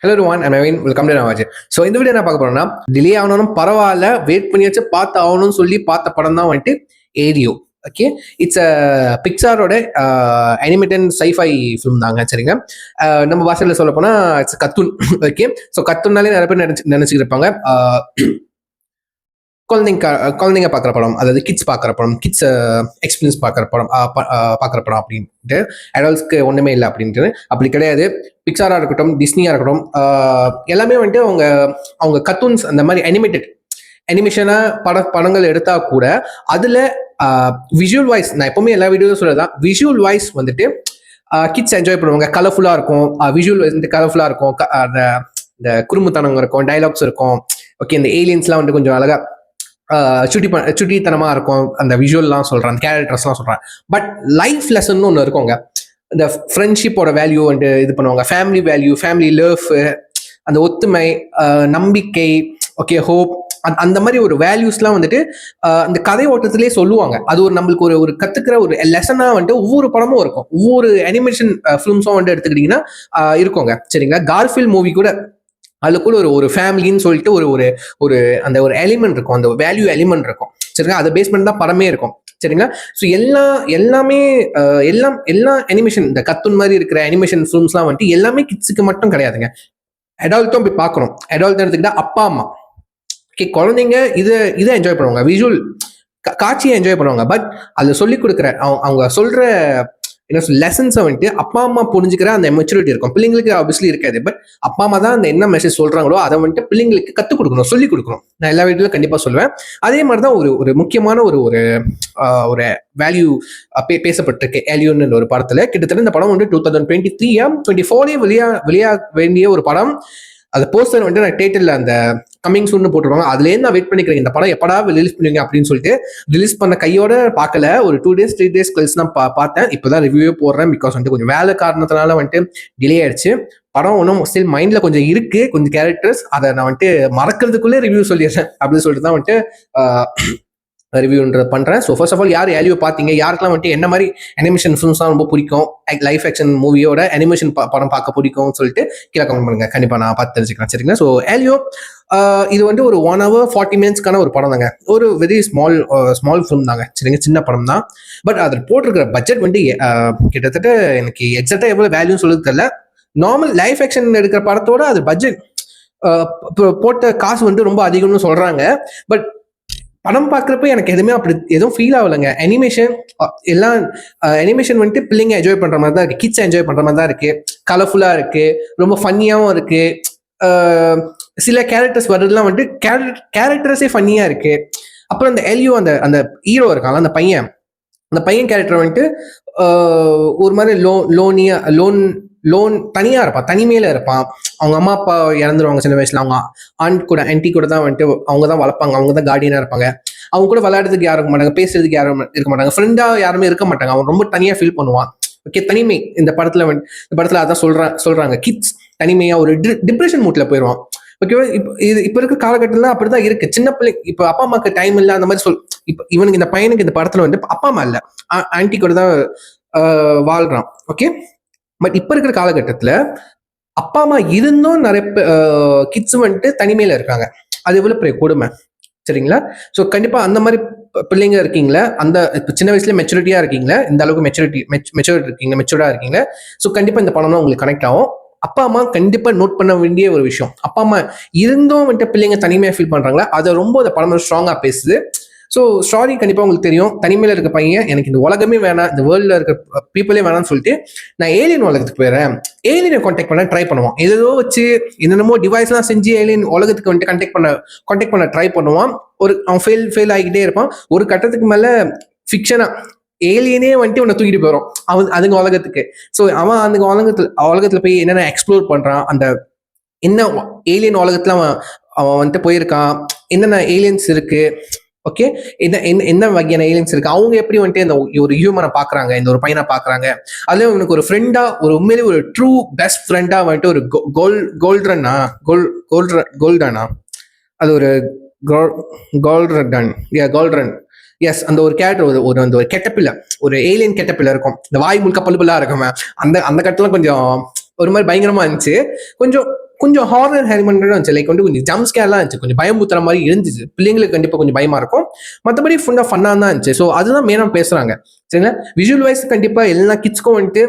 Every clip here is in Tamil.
Hello Ruwan I mean welcome to Nawaz. So இந்த வீடியோ என்ன பார்க்க போறோம்னா, டிலே ஆகணும் பரவாயில்ல, வெயிட் பண்ணியாச்சு பார்த்து ஆகணும்னு சொல்லி பார்த்த படம் தான் வந்துட்டு ஏரியோ. ஓகே, இட்ஸ் பிக்சாரோட அனிமேட்டட் சைஃபை ஃபிலிம் தாங்க. சரிங்க, நம்ம பாஷையில் சொல்ல போனால் இட்ஸ் கத்துன். ஓகே, ஸோ கத்துன்னாலே நிறைய பேர் நினைச்சுக்கிட்டு இருப்பாங்க குழந்தைங்க பார்க்குற படம், அதாவது கிட்ஸ் பார்க்குற படம், கிட்ஸ் எக்ஸ்பீரியன்ஸ் பார்க்குற படம் பார்க்குற படம் அப்படின்ட்டு, அடல்ட்ஸ்க்கு ஒன்றுமே இல்லை அப்படின்ட்டு. அப்படி கிடையாது. பிக்சாராக இருக்கட்டும், டிஸ்னியாக இருக்கட்டும், எல்லாமே வந்துட்டு அவங்க கர்ட்டூன்ஸ் அந்த மாதிரி அனிமேஷனாக படங்கள் எடுத்தால் கூட அதில் விஷுவல் வாய்ஸ், நான் எப்பவுமே எல்லா வீடியோவும் சொல்றதுதான், விஷுவல் வாய்ஸ் வந்துட்டு கிட்ஸ் என்ஜாய் பண்ணுவாங்க. கலர்ஃபுல்லாக இருக்கும், விஷுவல் வந்து கலர்ஃபுல்லாக இருக்கும், இந்த குறும்புத்தனம் இருக்கும், டைலாக்ஸ் இருக்கும். ஓகே, இந்த ஏலியன்ஸ்லாம் வந்துட்டு கொஞ்சம் அழகா சுட்டித்தனமா இருக்கும். அந்த விஷுவல்லாம் சொல்றேன், அந்த கேரக்டர்ஸ்லாம் சொல்றேன். பட் லைஃப் லெசன் ஒன்று இருக்குங்க. இந்த ஃப்ரெண்ட்ஷிப்போட வேல்யூ வந்து இது பண்ணுவாங்க, ஃபேமிலி வேல்யூ, ஃபேமிலி லவ், அந்த ஒத்துமை, நம்பிக்கை, ஓகே, ஹோப், அந்த மாதிரி ஒரு வேல்யூஸ்லாம் வந்துட்டு அந்த கதை ஓட்டத்திலே சொல்லுவாங்க. அது ஒரு நம்மளுக்கு ஒரு கத்துக்கிற ஒரு லெசனா வந்துட்டு ஒவ்வொரு படமும் இருக்கும். ஒவ்வொரு அனிமேஷன் ஃபிலிம்ஸும் வந்துட்டு எடுத்துக்கிட்டீங்கன்னா இருக்குங்க. சரிங்களா, கார்ஃபீல்ட் மூவி கூட அதுக்குள்ள ஒரு ஃபேமிலின்னு சொல்லிட்டு ஒரு அந்த ஒரு எலிமெண்ட் இருக்கும், அந்த வேல்யூ எலிமெண்ட் இருக்கும். சரிங்களா, அதை பேஸ் பண்ணி தான் படமே இருக்கும். சரிங்களா, ஸோ எல்லா அனிமேஷன், இந்த கர்ட்டூன் மாதிரி இருக்கிற அனிமேஷன் ஃபிலிம்ஸ்லாம் வந்துட்டு எல்லாமே கிட்ஸுக்கு மட்டும் கிடையாதுங்க, அடால்ட்டும் போய் பார்க்கணும். அடால்ட் எடுத்துக்கிட்டா அப்பா அம்மா, ஓகே, குழந்தைங்க இதை என்ஜாய் பண்ணுவாங்க, விஷுவல் காட்சியை என்ஜாய் பண்ணுவாங்க. பட் அதில் சொல்லிக் கொடுக்குற அவங்க சொல்ற லெசன்ஸை வந்துட்டு அப்பா அம்மா புரிஞ்சுக்கிற அந்த மெச்சூரிட்டி இருக்கும். பிள்ளைங்களுக்கு ஆப்வியஸ்லி இருக்காது. பட் அப்பா அம்மா தான் அந்த என்ன மெசேஜ் சொல்றாங்களோ அதை வந்துட்டு பிள்ளைங்களுக்கு கற்றுக் கொடுக்கணும், சொல்லிக் கொடுக்கணும். நான் எல்லா வீட்டிலும் கண்டிப்பா சொல்லுவேன். அதே மாதிரி தான் ஒரு முக்கியமான ஒரு வேல்யூ பேசப்பட்டிருக்கு ஏலியன் ஒரு படத்துல. கிட்டத்தட்ட இந்த படம் வந்து 2023 வெளியாக வேண்டிய ஒரு படம். அந்த போஸ்டர் வந்துட்டு நான் தேட்டர்ல அந்த கமிங் சூன் போட்டுருவாங்க. அதுலேருந்து நான் வெயிட் பண்ணிக்கிறேன், இந்த படம் எப்படா ரிலீஸ் பண்ணுவீங்க அப்படின்னு சொல்லிட்டு. ரிலீஸ் பண்ண கையோட பார்க்கல, ஒரு 2 days 3 days கழிச்சு தான் பார்த்தேன். இப்போதான் ரிவ்யூவே போடுறேன். பிகாஸ் வந்துட்டு கொஞ்சம் வேலை காரணத்தினால வந்துட்டு டிலே ஆயிடுச்சு. படம் ஒன்றும் ஸ்டில் மைண்ட்ல கொஞ்சம் இருக்கு, கொஞ்சம் கேரக்டர்ஸ், அதை நான் வந்துட்டு மறக்கிறதுக்குள்ளே ரிவ்யூ சொல்லிடுறேன் அப்படின்னு சொல்லிட்டு தான் வந்துட்டு ரிவ்யூன்ற பண்றேன். ஸோ ஃபர்ஸ்ட் ஆஃப் ஆல், யார் ஏலியோ பார்த்தீங்க, யாருக்கெல்லாம் வந்துட்டு என்ன மாதிரி அனிமேஷன் ஃபிலிம்ஸ்லாம் ரொம்ப பிடிக்கும், லைஃப் ஆக்ஷன் மூவியோட அனிமேஷன் படம் பார்க்க பிடிக்கும்னு சொல்லிட்டு கீழே கமெண்ட் பண்ணுங்க. கண்டிப்பா நான் பார்த்து தெரிஞ்சுக்கிறேன். சரிங்களா, ஸோ ஏலியோ இது வந்து ஒரு 1 hour 40 minutes ஒரு படம் தாங்க. ஒரு வெரி ஸ்மால் ஃபிலிம் தாங்க. சரிங்க, சின்ன படம் தான். பட் அதில் போட்டிருக்கிற பட்ஜெட் வந்து கிட்டத்தட்ட எனக்கு எக்ஸாக்டா எவ்வளவு வேல்யூன்னு சொல்லுறது தெரியல. நார்மல் லைஃப் ஆக்ஷன் எடுக்கிற படத்தோட அது பட்ஜெட் போட்ட காசு வந்து ரொம்ப அதிகம்னு சொல்றாங்க. பட் படம் பார்க்குறப்ப எனக்கு எதுவுமே அப்படி எதுவும் ஃபீல் ஆகலைங்க. அனிமேஷன் வந்துட்டு பிள்ளைங்க என்ஜாய் பண்ற மாதிரி தான் இருக்கு, கிட்ஸ் என்ஜாய் பண்ற மாதிரி தான் இருக்கு, கலர்ஃபுல்லா இருக்கு, ரொம்ப ஃபன்னியாவும் இருக்கு. சில கேரக்டர்ஸ் வர்றதுலாம் வந்துட்டு கேரக்டர்ஸே ஃபன்னியா இருக்கு. அப்புறம் அந்த எலியோ, அந்த ஹீரோ இருக்காங்க, அந்த பையன் கேரக்டர் வந்துட்டு ஒரு மாதிரி லோன் தனியா இருப்பான், தனிமையில இருப்பான். அவங்க அம்மா அப்பா இறந்துருவாங்க சின்ன வயசுல. அவங்க ஆன்டி கூட தான் வந்துட்டு அவங்க தான் வளர்ப்பாங்க, அவங்க தான் கார்டியனா இருப்பாங்க. அவங்க கூட விளையாடுறதுக்கு யாரும் இருக்க மாட்டாங்க, பேசுறதுக்கு யாரும் இருக்க மாட்டாங்க, ஃப்ரெண்டா யாருமே இருக்க மாட்டாங்க. அவன் ரொம்ப தனியா ஃபீல் பண்ணுவான். ஓகே, தனிமை. இந்த படத்துல அதான் சொல்றாங்க, கிட்ஸ் தனிமையா ஒரு டிப்ரெஷன் மூட்ல போயிடுவான். ஓகேவா, இப்ப இருக்க காலகட்டத்துல அப்படிதான் இருக்கு. சின்ன பிள்ளை இப்ப அப்பா அம்மாக்கு டைம் இல்லை அந்த மாதிரி இப்ப இவனுக்கு, இந்த பையனுக்கு இந்த படத்துல வந்து அப்பா அம்மா இல்ல, ஆன்டி கூட தான் வாழ்றான். ஓகே, பட் இப்ப இருக்கிற காலகட்டத்துல அப்பா அம்மா இருந்தும் நிறைய கிட்ஸ் வந்துட்டு தனிமையில இருக்காங்க. அது எவ்வளவு பெரிய கொடுமை. சரிங்களா, ஸோ கண்டிப்பா அந்த மாதிரி பிள்ளைங்க இருக்கீங்களா, அந்த சின்ன வயசுல மெச்சூரிட்டியா இருக்கீங்களா, இந்த அளவுக்கு மெச்சூர்டா இருக்கீங்களா, ஸோ கண்டிப்பா இந்த படம் தான் உங்களுக்கு கனெக்ட் ஆகும். அப்பா அம்மா கண்டிப்பா நோட் பண்ண வேண்டிய ஒரு விஷயம், அப்பா அம்மா இருந்தும் வந்துட்டு பிள்ளைங்க தனிமையா ஃபீல் பண்றாங்களா, அதை ரொம்ப அந்த படம் ஸ்ட்ராங்கா பேசுது. ஸோ ஸ்டாரி கண்டிப்பா உங்களுக்கு தெரியும். தனிமையில இருக்க பையன், எனக்கு இந்த உலகமே வேணாம், இந்த வேர்ல்ட்ல இருக்க பீப்புளே வேணாம்னு சொல்லிட்டு நான் ஏலியன் உலகத்துக்கு போயிடுறேன், ஏலியனை கான்டாக்ட் பண்ண ட்ரை பண்ணுவான். ஏதோ வச்சு என்னென்னமோ டிவைஸ்லாம் செஞ்சு ஏலியன் உலகத்துக்கு வந்துட்டு கான்டாக்ட் பண்ண ட்ரை பண்ணுவான். அவன் ஃபெயில் ஆகிக்கிட்டே இருப்பான். ஒரு கட்டத்துக்கு மேல ஃபிக்ஷனா ஏலியனே வந்துட்டு உன்னை தூக்கிட்டு போயிடும் அதுங்க உலகத்துக்கு. ஸோ அவன் அந்த உலகத்துல போய் என்னென்ன எக்ஸ்ப்ளோர் பண்றான், அந்த என்ன ஏலியன் உலகத்துல அவன் வந்துட்டு போயிருக்கான், என்னென்ன ஏலியன்ஸ் இருக்கு, ஓகே, என்ன வகையான ஏலியன்ஸ் இருக்கு, அவங்க எப்படி வந்துட்டு இந்த ஒரு ஹியூமனை பாக்குறாங்க, இந்த ஒரு பையனை பாக்குறாங்க. அதுல இவனுக்கு ஒரு ஃப்ரெண்டா, ஒரு உண்மையிலே ஒரு ட்ரூ பெஸ்ட் ஃப்ரெண்டா வந்துட்டு ஒரு கோல்டனா, அது ஒரு கோல்டன், எஸ், அந்த ஒரு கேரக்டர், அந்த ஒரு கெட்டப்பில்ல, ஒரு ஏலியன் கெட்டப்பில்ல இருக்கும், இந்த வாய் முழுக்க பல்லுபல்லா இருக்கும். அந்த கட்டெல்லாம் கொஞ்சம் ஒரு மாதிரி பயங்கரமா இருந்துச்சு. கொஞ்சம் கொஞ்சம் ஹாரர் எலிமெண்ட் இருந்துச்சு. லைக் வந்து கொஞ்சம் ஜம்ப் ஸ்கேர்லாம் இருந்துச்சு, கொஞ்சம் பயமுத்துற மாதிரி இருந்துச்சு. பிள்ளைங்களுக்கு கண்டிப்பா கொஞ்சம் பயமா இருக்கும். மற்றபடி ஃபுல்லா ஃபன்னா தான் இருந்துச்சு. ஸோ அதுதான் மெயினா பேசுறாங்க. சரிங்களா? விஷுவல் வைஸ் கண்டிப்பா எல்லா கிட்ஸ்க்கும் வந்துட்டு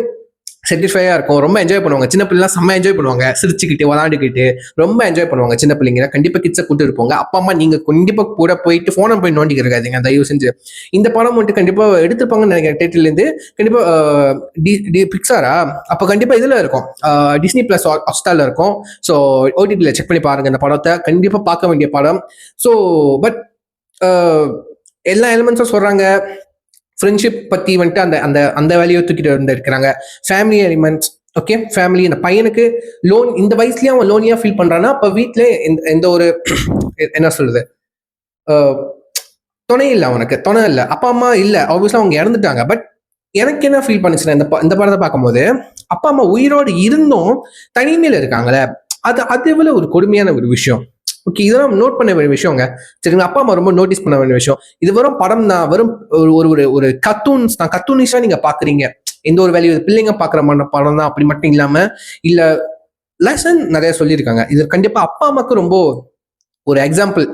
சாட்டிஸ்ஃபையா இருக்கும். ரொம்ப என்ஜாய் பண்ணுவாங்க. சின்ன பிள்ளைலாம் செம்ம என்ஜாய் பண்ணுவாங்க. சிரிச்சுக்கிட்டு விளாண்டுக்கிட்டு ரொம்ப என்ஜாய் பண்ணுவாங்க சின்ன பிள்ளைங்க. கண்டிப்பா கிட்ஸை கூட்டு இருப்போங்க. அப்பா அம்மா நீங்க கண்டிப்பா கூட போயிட்டு போனை போய் நோண்டிக்க இருக்காதீங்க தயவு செஞ்சு. இந்த படம் வந்துட்டு கண்டிப்பா எடுத்துருப்பாங்கன்னு நினைக்கிறேன். டைட்டில் இருந்து கண்டிப்பா பிக்சாரா அப்ப கண்டிப்பா இதுல இருக்கும், டிஸ்னி பிளஸ் ஹாட்ஸ்டார்ல இருக்கும். ஸோ ஓடிடியில் செக் பண்ணி பாருங்க இந்த படத்தை. கண்டிப்பா பார்க்க வேண்டிய படம். ஸோ பட் எல்லா எலிமெண்ட்ஸும் சொல்றாங்க. ஃப்ரெண்ட்ஷிப் பத்தி வந்துட்டு அந்த அந்த அந்த வேலையை தூக்கிட்டு வந்து இருக்கிறாங்க. Family elements, okay, family. இந்த பையனுக்கு லோன் இந்த வயசுலயே அவன் லோனியா ஃபீல் பண்றான்னா அப்ப வீட்டுல எந்த ஒரு என்ன சொல்றது துணை இல்லை, அவனுக்கு துணை இல்லை, அப்பா அம்மா இல்லை, ஆப்வியஸா அவங்க இறந்துட்டாங்க. பட் எனக்கு என்ன ஃபீல் பண்ணுச்சுன்னா இந்த படத்தை பார்க்கும்போது அப்பா அம்மா உயிரோடு இருந்தும் தனிமையில இருக்காங்களே, அது எவ்வளவு ஒரு கொடுமையான ஒரு விஷயம். ஓகே, இதெல்லாம் நோட் பண்ண வேண்டிய விஷயங்க. சரிங்களா? அப்பா அம்மா ரொம்ப நோட்டீஸ் பண்ண வேண்டிய விஷயம். இது வெறும் படம் தான், வெறும் ஒரு கர்ட்டூன்ஸ் தான். கர்ட்டூனிஷா நீங்க பாக்குறீங்க. எந்த ஒரு வேல்யூ பிள்ளைங்க பாக்குற படம் தான் அப்படி மட்டும் இல்லாம இல்ல லெசன் நிறைய சொல்லியிருக்காங்க. இது கண்டிப்பா அப்பா அம்மாவுக்கு ரொம்ப ஒரு எக்ஸாம்பிள்,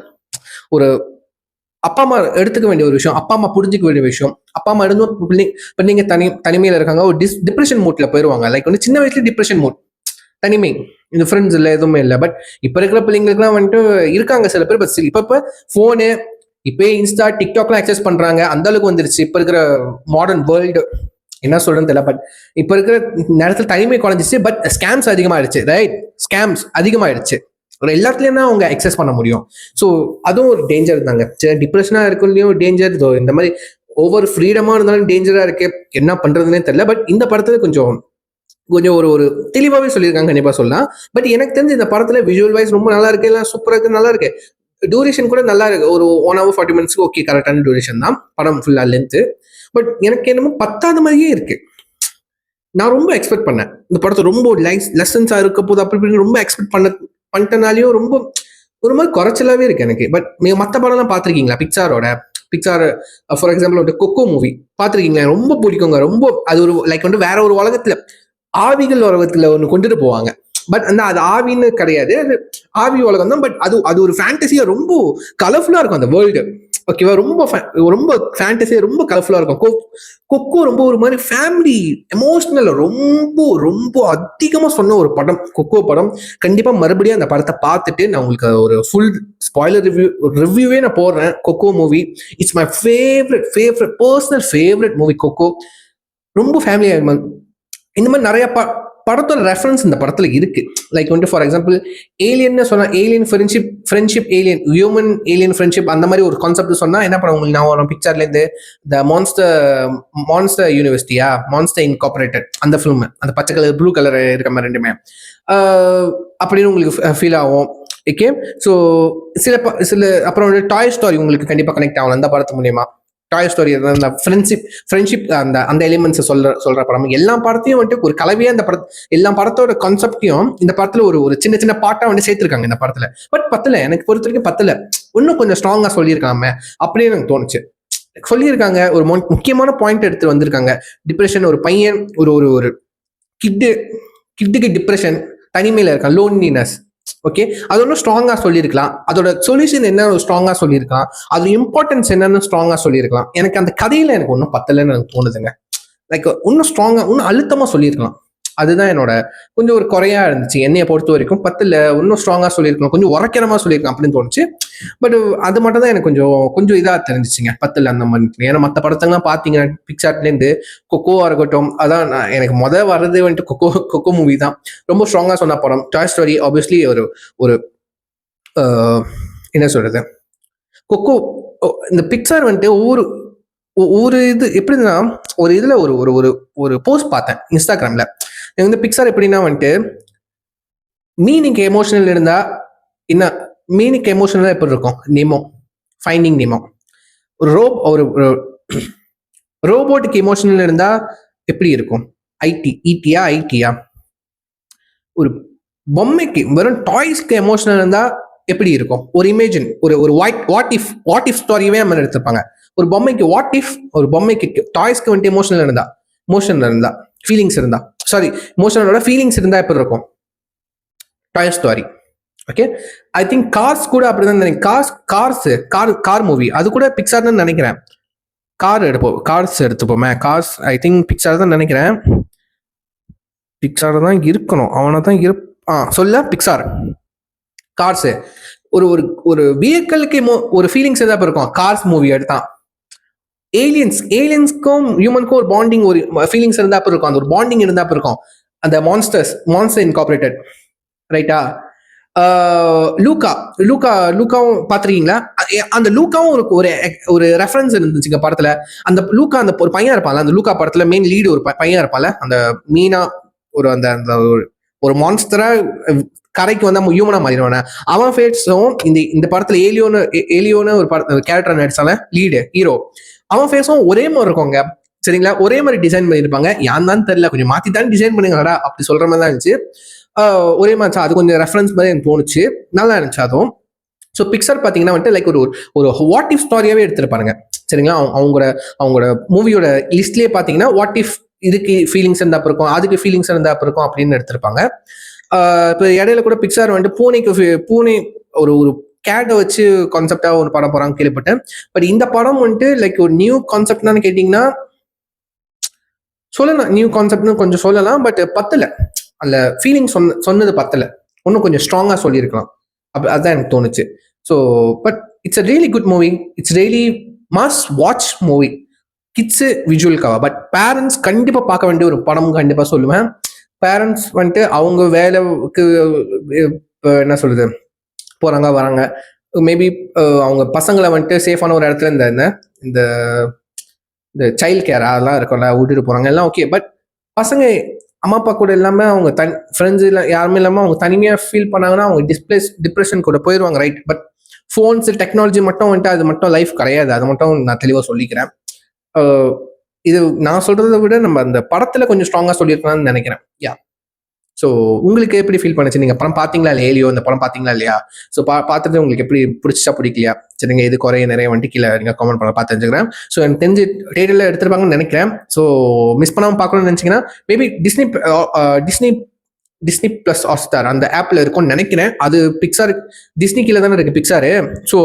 ஒரு அப்பா அம்மா எடுத்துக்க வேண்டிய ஒரு விஷயம், அப்பா அம்மா புரிஞ்சுக்க வேண்டிய விஷயம். அப்பா அம்மா இருந்தும் பிள்ளைங்க தனிமையில இருக்காங்க, ஒரு டிப்ரெஷன் மூட்ல போயிருவாங்க. லைக் வந்து சின்ன வயசுல டிப்ரெஷன் மூட், தனிமை, இந்த ஃப்ரெண்ட்ஸ் இல்லை, எதுவுமே இல்லை. பட் இப்ப இருக்கிற பிள்ளைங்களுக்குலாம் வந்துட்டு இருக்காங்க சில பேர். பட் இப்ப போனு, இப்பயே இன்ஸ்டா டிக்டாக்லாம் அக்சஸ் பண்றாங்க, அந்த அளவுக்கு வந்துருச்சு இப்ப இருக்கிற மாடர்ன் வேர்ல்டு. என்ன சொல்றேன்னு தெரியல. பட் இப்ப இருக்கிற நேரத்தில் தனிமை குறைஞ்சிச்சு. பட் ஸ்கேம்ஸ் அதிகமாயிடுச்சு, ரைட்? ஸ்கேம்ஸ் அதிகமாயிடுச்சு. ஒரு எல்லாத்துலயும் தான் அவங்க அக்சஸ் பண்ண முடியும். ஸோ அதுவும் ஒரு டேஞ்சர் இருந்தாங்க. சரி, டிப்ரெஷனா இருக்குல்லையும் டேஞ்சர், இந்த மாதிரி ஒவ்வொரு ஃப்ரீடமா இருந்தாலும் டேஞ்சரா இருக்கு. என்ன பண்றதுன்னே தெரியல. பட் இந்த படத்துல கொஞ்சம் ஒரு தெளிவாகவே சொல்லியிருக்காங்க, கண்டிப்பா சொல்லலாம். பட் எனக்கு தெரிஞ்சு இந்த படத்துல விஷுவல் வைஸ் ரொம்ப நல்லா இருக்கு, எல்லாம் சூப்பரா இருக்கு, நல்லா இருக்கு. டூரேஷன் கூட நல்லா இருக்கு. ஒரு 1 hour 40 minutes ஓகே, கரெக்டான டூரேஷன் தான். படம் ஃபுல்லா லென்த். பட் எனக்கு என்னமோ பத்தாத மாதிரியே இருக்கு. நான் ரொம்ப எக்ஸ்பெக்ட் பண்ணேன் இந்த படத்தை, ரொம்ப லெசன்ஸா இருக்க போது அப்படி ரொம்ப எக்ஸ்பெக்ட் பண்ணிட்டனாலையும் ரொம்ப ஒரு மாதிரி குறைச்சலாவே இருக்கு எனக்கு. பட் நீங்க மற்ற படம்லாம் பார்த்துருக்கீங்களா? பிக்சார் ஃபார் எக்ஸாம்பிள் வந்து கொக்கோ மூவி பார்த்துருக்கீங்களா? ரொம்ப பிடிக்குங்க. ரொம்ப அது ஒரு லைக் வந்து வேற ஒரு உலகத்துல, ஆவிகள் உலகத்துல ஒன்று கொண்டுட்டு போவாங்க. பட் அது ஆவின்னு கிடையாது, அது ஆவி உலகம் தான். பட் அது ஒரு ஃபேண்டசியா ரொம்ப கலர்ஃபுல்லா இருக்கும் அந்த வேர்ல்டு. ஓகேவா? ரொம்ப ஃபேண்டசியா ரொம்ப கலர்ஃபுல்லா இருக்கும். கொக்கோ ரொம்ப ஒரு மாதிரி ஃபேமிலி எமோஷனல் ரொம்ப ரொம்ப அதிகமா சொன்ன ஒரு படம் கொக்கோ படம். கண்டிப்பா மறுபடியும் அந்த படத்தை பார்த்துட்டு நான் உங்களுக்கு ஒரு ஃபுல் ஸ்பாயிலர் ரிவ்யூவே நான் போடுறேன். Coco movie it's my favourite personal favourite movie Coco. ரொம்ப ஃபேமிலி. இந்த மாதிரி நிறைய படத்தோட ரெஃபரன்ஸ் இந்த படத்துல இருக்கு. லைக் வந்து ஃபார் எக்ஸாம்பிள் ஏலியன் சொன்னா, alien friendship alien human alien friendship, அந்த மாதிரி ஒரு கான்செப்ட் சொன்னா என்ன பண்ண உங்களுக்கு நான் ஒரு பிக்சர்ல இருந்து த மான்ஸ்டர் யூனிவர்சிட்டியா, மான்ஸ்டர் இன்கார்பரேட்டட் அந்த ஃபிலிம், அந்த பச்சை கலர் ப்ளூ கலர் இருக்க மாதிரி ரெண்டுமே அப்படின்னு உங்களுக்கு ஃபீல் ஆகும். ஓகே, ஸோ சில அப்புறம் டாய் ஸ்டோரி உங்களுக்கு கண்டிப்பா கனெக்ட் ஆகும் அந்த படத்து மூலியமா. டாய் ஸ்டோரி, அந்த ஃப்ரெண்ட்ஷிப் அந்த எலிமெண்ட்ஸை சொல்ற படம். எல்லா படத்தையும் வந்துட்டு ஒரு கலவையா இந்த எல்லா படத்தோட கான்செப்டையும் இந்த படத்துல ஒரு சின்ன சின்ன பாட்டா வந்து சேர்த்திருக்காங்க இந்த படத்துல. பட் பத்தல, எனக்கு பொறுத்த வரைக்கும் பத்தல. இன்னும் கொஞ்சம் ஸ்ட்ராங்கா சொல்லியிருக்காம அப்படின்னு எனக்கு தோணுச்சு. சொல்லியிருக்காங்க, ஒரு முக்கியமான பாயிண்ட் எடுத்து வந்திருக்காங்க. டிப்ரெஷன், ஒரு பையன் ஒரு கிட்டுக்கு டிப்ரெஷன், தனிமையில இருக்கான், லோன்லினஸ். ஓகே, அது ஒன்றும் ஸ்ட்ராங்கா சொல்லியிருக்கலாம். அதோட சொல்யூஷன் என்ன ஸ்ட்ராங்கா சொல்லியிருக்கலாம். அது இம்பார்ட்டன்ஸ் என்னன்னு ஸ்ட்ராங்கா சொல்லியிருக்கலாம். எனக்கு அந்த கதையில எனக்கு ஒன்றும் பத்தலைன்னு எனக்கு தோணுதுங்க. லைக் இன்னும் ஸ்ட்ராங்கா, இன்னும் அழுத்தமா சொல்லியிருக்கலாம். அதுதான் என்னோட கொஞ்சம் ஒரு குறையா இருந்துச்சு என்னைய பொறுத்த வரைக்கும். பத்துல இன்னும் ஸ்ட்ராங்கா சொல்லியிருக்கணும், கொஞ்சம் உரைக்கிறமா சொல்லியிருக்கலாம் அப்படின்னு தோணுச்சு. பட் அது மட்டும் தான் எனக்கு கொஞ்சம் இதா தெரிஞ்சிச்சுங்க பத்துல அந்த மாதிரி. ஏன்னா மற்ற படத்தெல்லாம் பார்த்தீங்கன்னா பிக்சார்ட்லேருந்து கொக்கோவா இருக்கட்டும், அதான் எனக்கு வர்றது வந்துட்டு கொக்கோ மூவி தான் ரொம்ப ஸ்ட்ராங்கா சொன்ன படம். டாய் ஸ்டோரி ஆப்வியஸ்லி ஒரு என்ன சொல்றது, கொக்கோ. இந்த பிக்சார் வந்துட்டு ஒவ்வொரு இது எப்படின்னா, ஒரு இதுல ஒரு போஸ்ட் பார்த்தேன் இன்ஸ்டாகிராம்ல. வந்து பிக்சார் எப்படின்னா வந்துட்டு மீனிங் எமோஷனல் இருந்தா என்ன, மீனிங் எமோஷனலா எப்படி இருக்கும்? நேமோ, ஃபைண்டிங் நேமோ. ஒரு ரோபோட்டுக்கு எமோஷனல் இருந்தா எப்படி இருக்கும்? ஐடியா. ஒரு பொம்மைக்கு, வெறும் டாய்ஸ்க்கு எமோஷனல் இருந்தா எப்படி இருக்கும்? ஒரு இமேஜின், ஒரு வாட் இஃப் ஸ்டோரியவே நம்ம எடுத்துப்பாங்க. ஒரு பொம்மைக்கு வாட் இஃப், ஒரு பொம்மைக்கு டாய்ஸ்க்கு வந்துட்டு எமோஷனல் இருந்தா ஃபீலிங்ஸ் இருந்தா எப்படி இருக்கும்? Toy Story. Okay, I think Cars கூட அப்படிதான் நினைக்கிறேன். கார் மூவி அது கூட பிக்சார் தான் நினைக்கிறேன். கார்ஸ் எடுத்துப்போமே, கார்ஸ் ஐ திங்க் பிக்சார் தான் நினைக்கிறேன். பிக்சார் தான் இருக்கணும், அவனை தான் சொல்ல பிக்சார். கார்ஸ் ஒரு ஒரு ஒரு வெஹிக்கிளுக்கு ஒரு ஃபீலிங்ஸ் எதாவது இருக்கும். கார்ஸ் மூவி எடுத்தான். ஏலியன்ஸ்க்கும் ஹியூமனுக்கும் ஒரு பாண்டிங், ஒரு ஃபீலிங்ஸ் இருந்தா இருக்கும். அந்த ஒரு பாண்டிங் இருந்தா இருக்கும். அந்த மான்ஸ்டர் இன்கார்பரேட்டட், ரைட்டா? லூக்காவும் பாத்துருக்கீங்களா? அந்த லூக்காவும் ஒரு ரெஃபரன்ஸ் இருந்துச்சுங்க படத்துல. அந்த லூக்கா, அந்த ஒரு பையன் இருப்பான்ல அந்த லூக்கா படத்துல, மெயின் லீடு ஒரு பையன் இருப்பான்ல, அந்த மீனா ஒரு மான்ஸ்டரா கரைக்கு வந்தா ஹியூமனா மாறிடுவானே, அவன் ஃபேஸும் இந்த படத்துல ஏலியோன்னு ஒரு கேரக்டர் நடிச்சால லீடு ஹீரோ, அவன் ஃபேஸும் ஒரே மாதிரி இருக்கும்ங்க. சரிங்களா? ஒரே மாதிரி டிசைன் பண்ணியிருப்பாங்க. யான் தான் தெரியல, கொஞ்சம் மாத்தி தான் டிசைன் பண்ணுங்கடா அப்படி சொல்ற மாதிரி தான் இருந்துச்சு. ஒரே மாதிரி அது கொஞ்சம் ரெஃபரன்ஸ் மாதிரி எனக்கு தோணுச்சு. நல்லா இருந்துச்சு அதுவும். ஸோ பிக்சர் பார்த்தீங்கன்னா வந்துட்டு லைக் ஒரு வாட் இஃப் ஸ்டோரியாவே எடுத்துருப்பாருங்க. சரிங்களா? அவங்களோட மூவியோட லிஸ்ட்லேயே பார்த்தீங்கன்னா வாட் இஃப் இதுக்கு ஃபீலிங்ஸ் இருந்தா இருக்கும், அதுக்கு ஃபீலிங்ஸ் இருந்தா இருக்கும் அப்படின்னு எடுத்திருப்பாங்க. இப்போ இடையில கூட பிக்சார் வந்துட்டு பூனை ஒரு கேட்டை வச்சு கான்செப்டா ஒரு படம் போறாங்க கேள்விப்பட்டேன். பட் இந்த படம் வந்துட்டு லைக் ஒரு நியூ கான்செப்ட்னு கேட்டீங்கன்னா சொல்லலாம், நியூ கான்செப்ட்னு கொஞ்சம் சொல்லலாம். பட் பத்தல, அந்த ஃபீலிங் சொன்னது பத்தல, இன்னும் கொஞ்சம் ஸ்ட்ராங்கா சொல்லியிருக்கலாம். அதுதான் எனக்கு தோணுச்சு. So but it's a really good movie. It's really must watch movie. Kids விஜுவலுக்காக, பட் பேரண்ட்ஸ் கண்டிப்பாக பார்க்க வேண்டிய ஒரு படம் கண்டிப்பாக சொல்லுவேன். பேரண்ட்ஸ் வந்துட்டு அவங்க வேலைக்கு என்ன சொல்றது போறாங்க வராங்க, மேபி அவங்க பசங்களை வந்துட்டு சேஃபான ஒரு இடத்துல இந்த சைல்ட் கேர் அதெல்லாம் இருக்கும்ல, விட்டுட்டு போறாங்க எல்லாம் ஓகே. பட் பசங்க அம்மா அப்பா கூட இல்லாமல் அவங்க ஃப்ரெண்ட்ஸ் இல்லை யாருமே இல்லாமல் அவங்க தனிமையாக ஃபீல் பண்ணாங்கன்னா அவங்க டிப்ரெஷன் கூட போயிடுவாங்க, ரைட்? பட் ஃபோன்ஸ் டெக்னாலஜி மட்டும் வந்துட்டு அது மட்டும் லைஃப் கிடையாது. அது மட்டும் நான் தெளிவாக சொல்லிக்கிறேன். இது நான் சொல்றதை விட நம்ம அந்த படத்துல கொஞ்சம் ஸ்ட்ராங்கா சொல்லியிருக்கலாம்னு நினைக்கிறேன். யா. ஸோ உங்களுக்கு எப்படி ஃபீல் பண்ணுச்சு? நீங்க படம் பார்த்தீங்களா இல்லையா? ஏலியோ இந்த படம் பார்த்தீங்களா இல்லையா? ஸோ பார்த்துட்டு உங்களுக்கு எப்படி பிடிச்சா பிடிக்கலையா? சரிங்க, இது நிறைய வந்துட்டு கீழே நீங்க கமெண்ட் பண்ண பார்த்து தெரிஞ்சுக்கிறேன். ஸோ எனக்கு தெரிஞ்சு தேட்டர்ல எடுத்திருப்பாங்கன்னு நினைக்கிறேன். ஸோ மிஸ் பண்ணாமல் பார்க்கணும்னு நினைச்சீங்கன்னா மேபி டிஸ்னி பிளஸ் ஹாட்ஸ்டார் அந்த ஆப்ல இருக்கும்னு நினைக்கிறேன். அது பிக்சார் டிஸ்னி கீழே தானே இருக்கு பிக்சாரு. ஸோ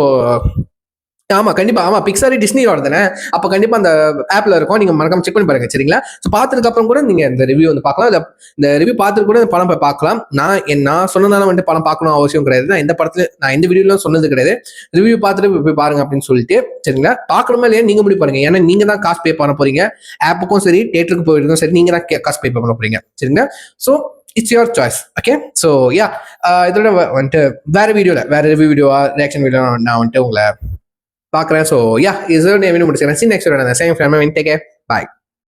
ஆமா கண்டிப்பா, ஆமா பிக்சாரி டிஸ்னியோட தானே, அப்ப கண்டிப்பா அந்த ஆப்ல இருக்கும். நீங்க மறக்காம செக் பண்ணி பாருங்க. சரிங்களா? ஸோ பார்த்ததுக்கு அப்புறம் கூட நீங்க இந்த ரிவ்யூ வந்து பார்க்கலாம். இல்ல இந்த ரிவ்யூ பார்த்துட்டு கூட படம் போய் பார்க்கலாம். நான் சொன்னதால வந்துட்டு படம் பார்க்கணும் அவசியம் கிடையாது. நான் எந்த வீடியோலாம் சொன்னது கிடையாது. ரிவ்யூ பார்த்துட்டு போய் பாருங்க அப்படின்னு சொல்லிட்டு, சரிங்களா? பார்க்கணுமா இல்லையா நீங்க முடிவு பாருங்க. ஏன்னா நீங்க தான் காசு பே பண்ண போறீங்க. ஆப்புக்கும் சரி தியேட்டருக்கு போயிருக்கும் சரி, நீங்க தான் காசு பே பண்ண போறீங்க. சரிங்களா? So it's your choice. Okay, so yeah, இதோட வந்துட்டு வேற ரிவ்யூ வீடியோவா ரியாக்ஷன் வீடியோ நான் வந்துட்டு உங்களை பார்க்குறேன். ஸோ யா, இதோட முடிச்சுக்கிறேன். See you next video. Thank you for your time. Take care. Bye.